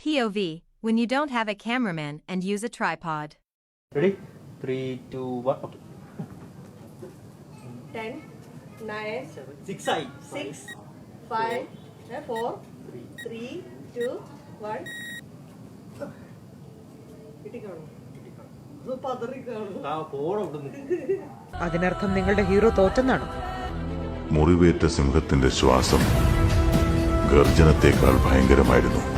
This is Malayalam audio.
POV, when you don't have a cameraman and use a tripod. Ready? 3, 2, 1, okay. 10, 9, 6 I. 6, 5, 4, 3, 2, 1. അതിനർത്ഥം നിങ്ങളുടെ ഹീറോ തോറ്റെന്നാണോ? മുറിവേറ്റ സിംഹത്തിന്റെ ശ്വാസം ഗർജനത്തേക്കാൾ ഭയങ്കരമായിരുന്നു.